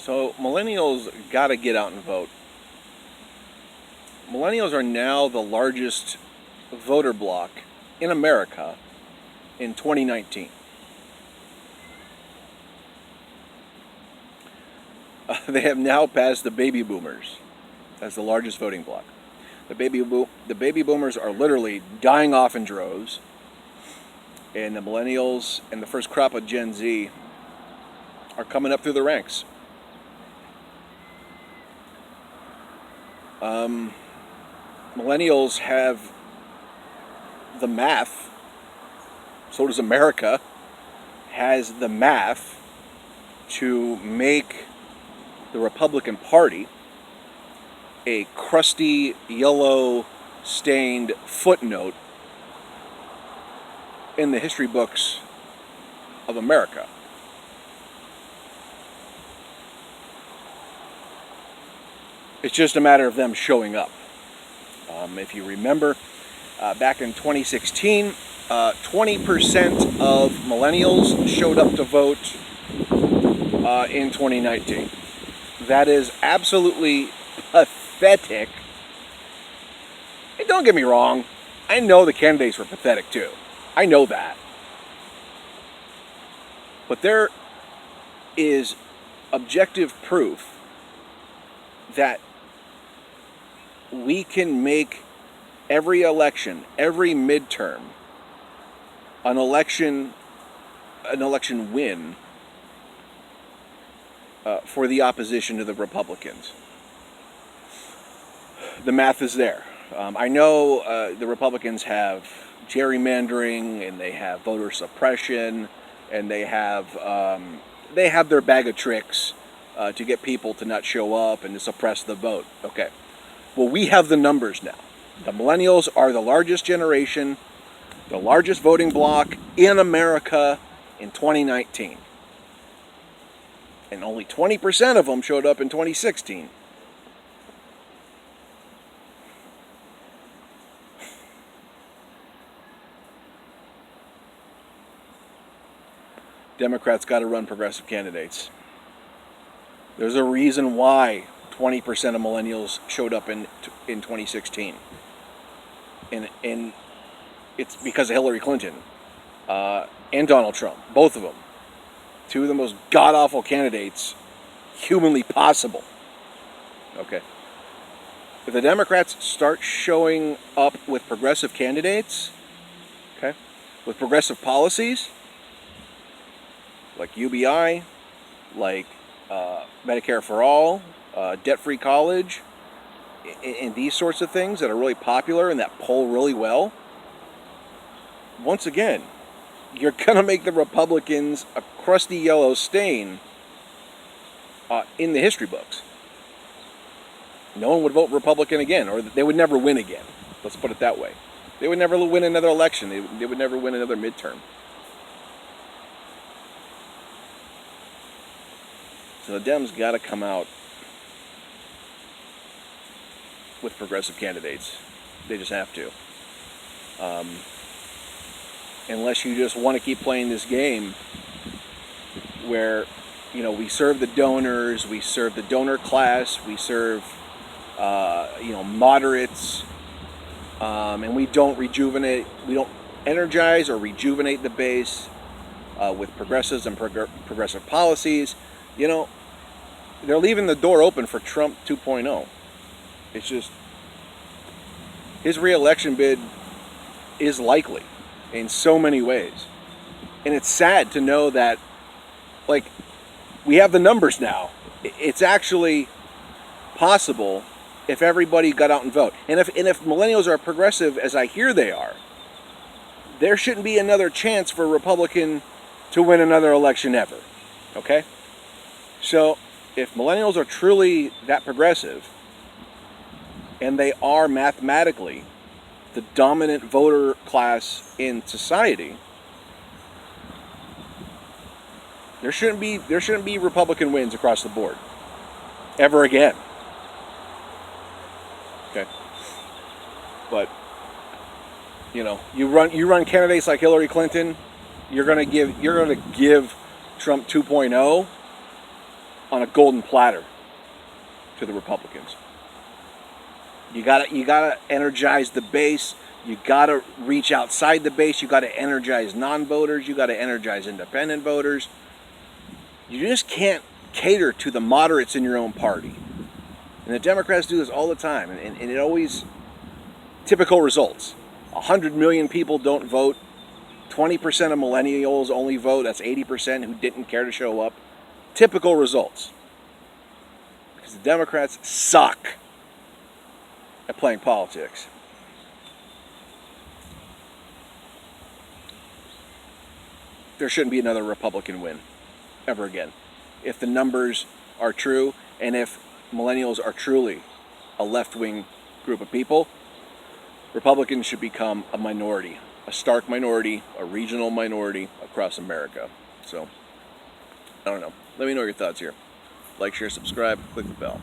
So millennials got to get out and vote. Millennials are now the largest voter bloc in America in 2019. They have now passed the baby boomers as the largest voting bloc. The baby boomers are literally dying off in droves, and the millennials and the first crop of Gen Z are coming up through the ranks. Millennials have the math, so does America, has the math to make the Republican Party a crusty, yellow, stained footnote in the history books of America. It's just a matter of them showing up. If you remember, back in 2016, 20% of millennials showed up to vote in 2019. That is absolutely pathetic. And don't get me wrong, I know the candidates were pathetic too. I know that. But there is objective proof that we can make every election, every midterm, an election win for the opposition to the Republicans. The math is there. I know the Republicans have gerrymandering, and they have voter suppression, and they have their bag of tricks to get people to not show up and to suppress the vote. Okay. Well, we have the numbers now. The millennials are the largest generation, the largest voting bloc in America in 2019. And only 20% of them showed up in 2016. Democrats got to run progressive candidates. There's a reason why 20% of millennials showed up in 2016. And it's because of Hillary Clinton and Donald Trump, both of them. Two of the most god-awful candidates humanly possible. Okay. If the Democrats start showing up with progressive candidates, okay, with progressive policies, like UBI, like Medicare for all, debt-free college, and these sorts of things that are really popular and that poll really well, once again, you're going to make the Republicans a crusty yellow stain in the history books. No one would vote Republican again, or they would never win again. Let's put it that way. They would never win another election. They would never win another midterm. So the Dems got to come out with progressive candidates. They just have to. Unless you just want to keep playing this game where, we serve the donors, we serve the donor class, we serve, moderates, and we don't energize or rejuvenate the base with progressives and progressive policies. They're leaving the door open for Trump 2.0. It's just, his re-election bid is likely in so many ways. And it's sad to know that, we have the numbers now. It's actually possible if everybody got out and vote. And if millennials are progressive, as I hear they are, there shouldn't be another chance for a Republican to win another election ever. Okay? So, if millennials are truly that progressive, and they are mathematically the dominant voter class in society, there shouldn't be Republican wins across the board ever again. Okay. But you run candidates like Hillary Clinton, you're gonna give Trump 2.0 on a golden platter to the Republicans. You gotta energize the base. You gotta reach outside the base. You gotta energize non-voters. You gotta energize independent voters. You just can't cater to the moderates in your own party. And the Democrats do this all the time, and it always typical results. 100 million people don't vote. 20% of millennials only vote. That's 80% who didn't care to show up. Typical results. Because the Democrats suck at playing politics. There shouldn't be another Republican win ever again. If the numbers are true, and if millennials are truly a left-wing group of people, Republicans should become a minority, a stark minority, a regional minority across America. So, I don't know. Let me know your thoughts here. Like, share, subscribe, click the bell.